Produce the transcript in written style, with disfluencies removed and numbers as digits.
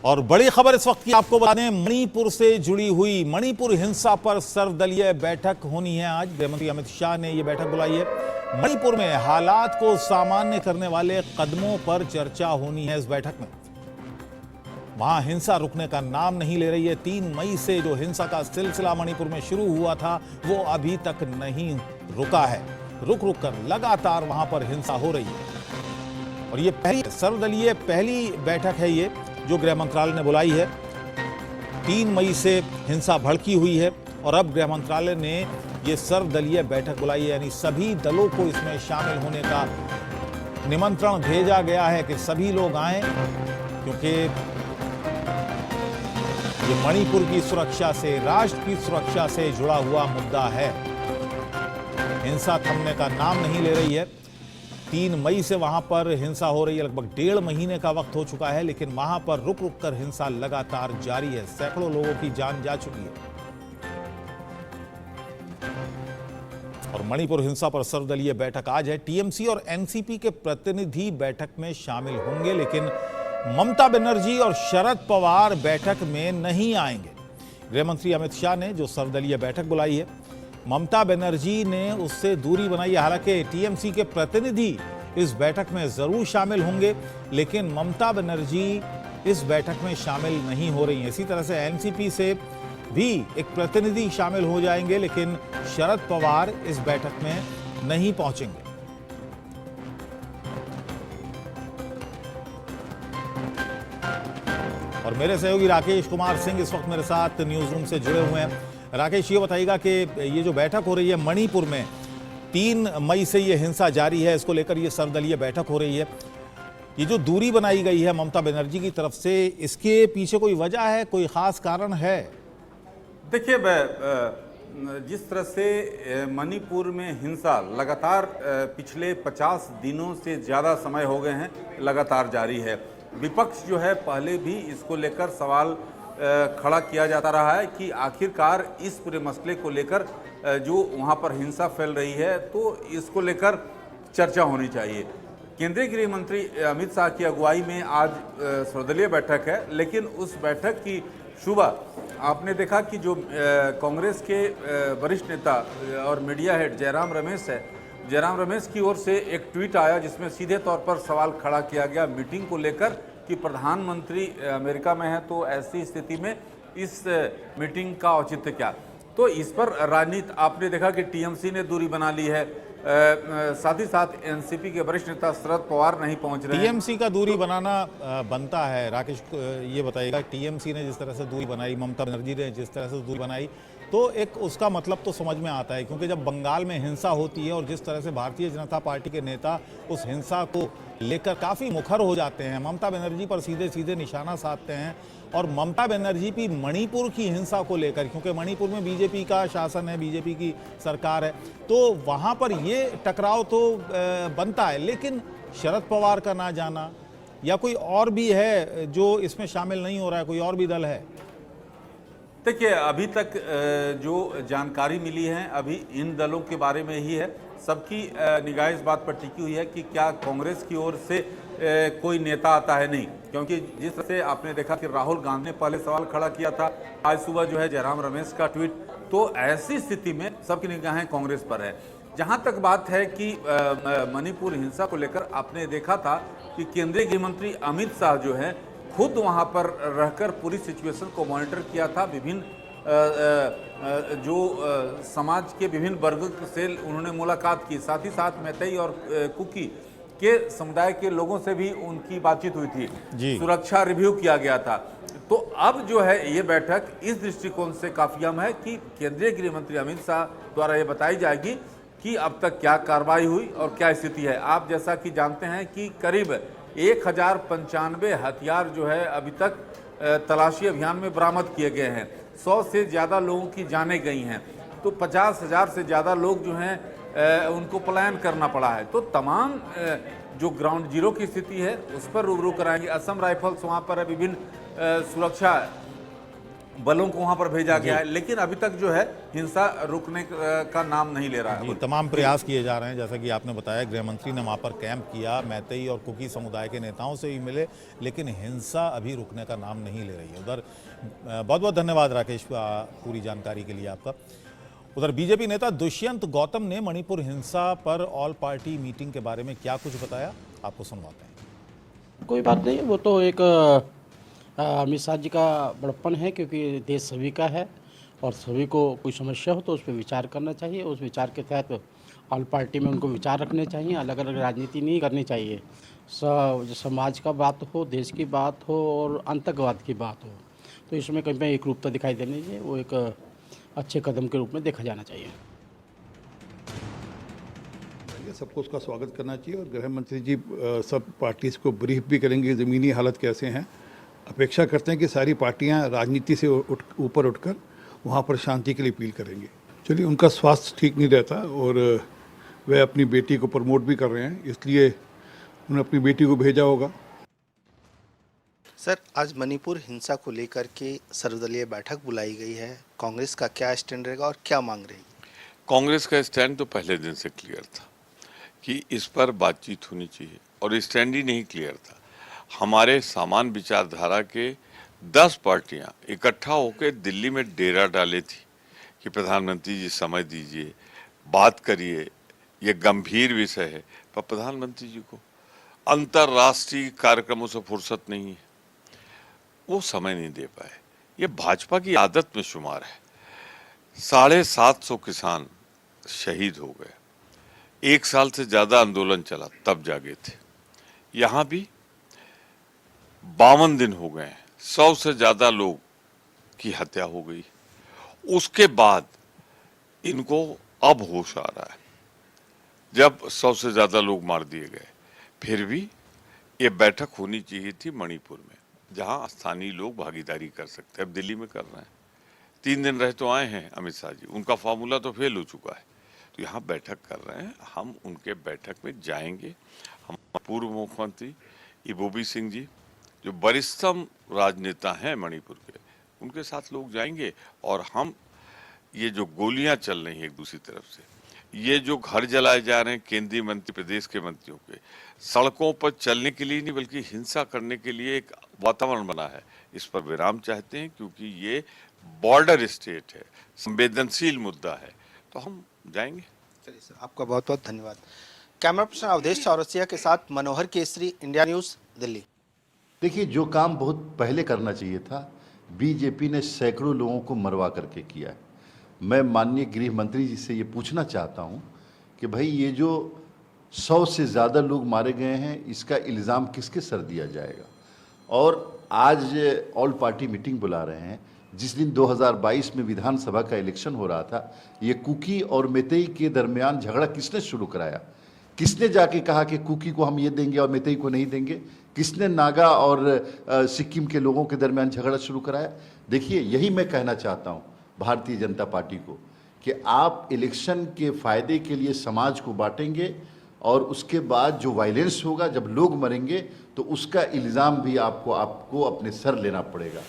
और बड़ी खबर इस वक्त की आपको बता दें, मणिपुर से जुड़ी हुई मणिपुर हिंसा पर सर्वदलीय बैठक होनी है। आज गृहमंत्री अमित शाह ने यह बैठक बुलाई है। मणिपुर में हालात को सामान्य करने वाले कदमों पर चर्चा होनी है। इस बैठक में वहां हिंसा रुकने का नाम नहीं ले रही है। 3 मई से जो हिंसा का सिलसिला मणिपुर में शुरू हुआ था वो अभी तक नहीं रुका है। रुक रुक कर लगातार वहां पर हिंसा हो रही है और ये सर्वदलीय पहली बैठक है ये जो गृह मंत्रालय ने बुलाई है। 3 मई से हिंसा भड़की हुई है और अब गृह मंत्रालय ने ये सर्वदलीय बैठक बुलाई है, यानी सभी दलों को इसमें शामिल होने का निमंत्रण भेजा गया है कि सभी लोग आएं, क्योंकि ये मणिपुर की सुरक्षा से, राष्ट्र की सुरक्षा से जुड़ा हुआ मुद्दा है। हिंसा थमने का नाम नहीं ले रही है। 3 मई से वहां पर हिंसा हो रही है, लगभग 1.5 महीने का वक्त हो चुका है, लेकिन वहां पर रुक रुक कर हिंसा लगातार जारी है। सैकड़ों लोगों की जान जा चुकी है और मणिपुर हिंसा पर सर्वदलीय बैठक आज है। टीएमसी और एनसीपी के प्रतिनिधि बैठक में शामिल होंगे, लेकिन ममता बनर्जी और शरद पवार बैठक में नहीं आएंगे। गृहमंत्री अमित शाह ने जो सर्वदलीय बैठक बुलाई है, ममता बनर्जी ने उससे दूरी बनाई है। हालांकि टीएमसी के प्रतिनिधि इस बैठक में जरूर शामिल होंगे, लेकिन ममता बनर्जी इस बैठक में शामिल नहीं हो रही हैं। इसी तरह से एनसीपी से भी एक प्रतिनिधि शामिल हो जाएंगे, लेकिन शरद पवार इस बैठक में नहीं पहुंचेंगे। और मेरे सहयोगी राकेश कुमार सिंह इस वक्त मेरे साथ न्यूज रूम से जुड़े हुए हैं। राकेश, ये बताइएगा कि ये जो बैठक हो रही है मणिपुर में, 3 मई से ये हिंसा जारी है, इसको लेकर ये सर्वदलीय बैठक हो रही है। ये जो दूरी बनाई गई है ममता बनर्जी की तरफ से, इसके पीछे कोई वजह है, कोई खास कारण है? देखिए, जिस तरह से मणिपुर में हिंसा लगातार पिछले 50 दिनों से ज़्यादा समय हो गए हैं लगातार जारी है। विपक्ष जो है पहले भी इसको लेकर सवाल खड़ा किया जाता रहा है कि आखिरकार इस पूरे मसले को लेकर जो वहाँ पर हिंसा फैल रही है तो इसको लेकर चर्चा होनी चाहिए। केंद्रीय गृह मंत्री अमित शाह की अगुवाई में आज सर्वदलीय बैठक है, लेकिन उस बैठक की सुबह आपने देखा कि जो कांग्रेस के वरिष्ठ नेता और मीडिया हेड जयराम रमेश है, जयराम रमेश की ओर से एक ट्वीट आया जिसमें सीधे तौर पर सवाल खड़ा किया गया मीटिंग को लेकर कि प्रधानमंत्री अमेरिका में है, तो ऐसी स्थिति में इस मीटिंग का औचित्य क्या। तो इस पर राजनीति आपने देखा कि टीएमसी ने दूरी बना ली है, साथ ही साथ एनसीपी के वरिष्ठ नेता शरद पवार नहीं पहुंच रहे हैं। टीएमसी का दूरी बनाना बनता है। राकेश, ये बताइएगा, टीएमसी ने जिस तरह से दूरी बनाई, ममता बनर्जी ने जिस तरह से दूरी बनाई, तो एक उसका मतलब तो समझ में आता है, क्योंकि जब बंगाल में हिंसा होती है और जिस तरह से भारतीय जनता पार्टी के नेता उस हिंसा को लेकर काफ़ी मुखर हो जाते हैं, ममता बनर्जी पर सीधे सीधे निशाना साधते हैं। और ममता बनर्जी भी मणिपुर की हिंसा को लेकर, क्योंकि मणिपुर में बीजेपी का शासन है, बीजेपी की सरकार है, तो वहाँ पर ये टकराव तो बनता है। लेकिन शरद पवार का ना जाना या कोई और भी है जो इसमें शामिल नहीं हो रहा है, कोई और भी दल है? देखिए, अभी तक जो जानकारी मिली है अभी इन दलों के बारे में ही है। सबकी निगाह इस बात पर टिकी हुई है कि क्या कांग्रेस की ओर से कोई नेता आता है, नहीं, क्योंकि जिस तरह से आपने देखा कि राहुल गांधी ने पहले सवाल खड़ा किया था, आज सुबह जो है जयराम रमेश का ट्वीट, तो ऐसी स्थिति में सबकी निगाहें कांग्रेस पर है। जहां तक बात है कि मणिपुर हिंसा को लेकर आपने देखा था कि केंद्रीय गृह मंत्री अमित शाह जो है खुद वहां पर रहकर पूरी सिचुएशन को मॉनिटर किया था। विभिन्न जो समाज के विभिन्न वर्गों से उन्होंने मुलाकात की, साथ ही साथ मैतेई और कुकी के समुदाय के लोगों से भी उनकी बातचीत हुई थी, सुरक्षा रिव्यू किया गया था। तो अब जो है ये बैठक इस दृष्टिकोण से काफी अहम है कि केंद्रीय गृह मंत्री अमित शाह द्वारा ये बताई जाएगी कि अब तक क्या कार्रवाई हुई और क्या स्थिति है। आप जैसा कि जानते हैं कि करीब 1095 हथियार जो है अभी तक तलाशी अभियान में बरामद किए गए हैं। 100 से ज़्यादा लोगों की जानें गई हैं, तो 50,000 से ज़्यादा लोग जो हैं उनको पलायन करना पड़ा है। तो तमाम जो ग्राउंड जीरो की स्थिति है उस पर रूबरू कराएंगे। असम राइफल्स वहाँ पर विभिन्न सुरक्षा बलों को वहां पर भेजा गया है, लेकिन अभी तक जो है हिंसा रुकने का नाम नहीं ले रहा है। जी, तमाम प्रयास किए जा रहे हैं। जैसा कि आपने बताया, गृह मंत्री ने वहाँ पर कैंप किया, मैतेई और कुकी समुदाय के नेताओं से भी मिले, लेकिन हिंसा अभी रुकने का नाम नहीं ले रही है। उधर बहुत बहुत धन्यवाद राकेश, पूरी जानकारी के लिए आपका। उधर बीजेपी नेता दुष्यंत गौतम ने मणिपुर हिंसा पर ऑल पार्टी मीटिंग के बारे में क्या कुछ बताया, आपको सुनवाते हैं। कोई बात नहीं, वो तो एक अमित शाह जी का बड़प्पन है, क्योंकि देश सभी का है और सभी को कोई समस्या हो तो उस पर विचार करना चाहिए। उस विचार के तहत ऑल पार्टी में उनको विचार रखने चाहिए। अलग अलग राजनीति नहीं करनी चाहिए। समाज का बात हो, देश की बात हो और आतंकवाद की बात हो, तो इसमें कहीं पे एक रूपता दिखाई देनी चाहिए। वो एक अच्छे कदम के रूप में देखा जाना चाहिए। सबको उसका स्वागत करना चाहिए और गृह मंत्री जी सब पार्टीज को ब्रीफ भी करेंगे ज़मीनी हालत कैसे हैं। अपेक्षा करते हैं कि सारी पार्टियां राजनीति से ऊपर उठकर वहां पर शांति के लिए अपील करेंगे। चलिए, उनका स्वास्थ्य ठीक नहीं रहता और वह अपनी बेटी को प्रमोट भी कर रहे हैं, इसलिए उन्होंने अपनी बेटी को भेजा होगा। सर, आज मणिपुर हिंसा को लेकर के सर्वदलीय बैठक बुलाई गई है। कांग्रेस का क्या स्टैंड रहेगा और क्या मांग रही? कांग्रेस का स्टैंड तो पहले दिन से क्लियर था कि इस पर बातचीत होनी चाहिए, और स्टैंड ही नहीं क्लियर था। हमारे समान विचारधारा के 10 पार्टियां इकट्ठा होकर दिल्ली में डेरा डाले थी कि प्रधानमंत्री जी समय दीजिए, बात करिए, ये गंभीर विषय है। पर प्रधानमंत्री जी को अंतर्राष्ट्रीय कार्यक्रमों से फुर्सत नहीं है, वो समय नहीं दे पाए। ये भाजपा की आदत में शुमार है। 750 किसान शहीद हो गए, 1 साल से ज्यादा आंदोलन चला, तब जागे थे। यहाँ भी 52 दिन हो गए हैं, 100 से ज्यादा लोग की हत्या हो गई। उसके बाद इनको अब होश आ रहा है, जब 100 से ज्यादा लोग मार दिए गए। फिर भी ये बैठक होनी चाहिए थी मणिपुर में, जहां स्थानीय लोग भागीदारी कर सकते हैं। अब दिल्ली में कर रहे हैं। 3 दिन रह तो आए हैं अमित शाह जी, उनका फार्मूला तो फेल हो चुका है, तो यहाँ बैठक कर रहे हैं। हम उनके बैठक में जाएंगे। हम पूर्व मुख्यमंत्री इबोबी सिंह जी, जो वरिष्ठतम राजनेता हैं मणिपुर के, उनके साथ लोग जाएंगे। और हम ये जो गोलियां चल रही हैं एक दूसरी तरफ से, ये जो घर जलाए जा रहे हैं केंद्रीय मंत्री, प्रदेश के मंत्रियों के, सड़कों पर चलने के लिए नहीं बल्कि हिंसा करने के लिए एक वातावरण बना है, इस पर विराम चाहते हैं। क्योंकि ये बॉर्डर स्टेट है, संवेदनशील मुद्दा है, तो हम जाएंगे। चलिए सर, आपका बहुत बहुत धन्यवाद। कैमरा पर्सन अवधेश चौरसिया के साथ मनोहर केसरी, इंडिया न्यूज़, दिल्ली। देखिए, जो काम बहुत पहले करना चाहिए था, बीजेपी ने सैकड़ों लोगों को मरवा करके किया है। मैं माननीय गृह मंत्री जी से ये पूछना चाहता हूँ कि भाई, ये जो 100 से ज़्यादा लोग मारे गए हैं, इसका इल्ज़ाम किसके सर दिया जाएगा? और आज ऑल पार्टी मीटिंग बुला रहे हैं, जिस दिन 2022 में विधानसभा का इलेक्शन हो रहा था, ये कुकी और मैतेई के दरमियान झगड़ा किसने शुरू कराया? किसने जाके कहा कि कुकी को हम ये देंगे और मैतेई को नहीं देंगे? किसने नागा और सिक्किम के लोगों के दरमियान झगड़ा शुरू कराया? देखिए, यही मैं कहना चाहता हूँ भारतीय जनता पार्टी को कि आप इलेक्शन के फायदे के लिए समाज को बांटेंगे और उसके बाद जो वायलेंस होगा, जब लोग मरेंगे, तो उसका इल्ज़ाम भी आपको अपने सर लेना पड़ेगा।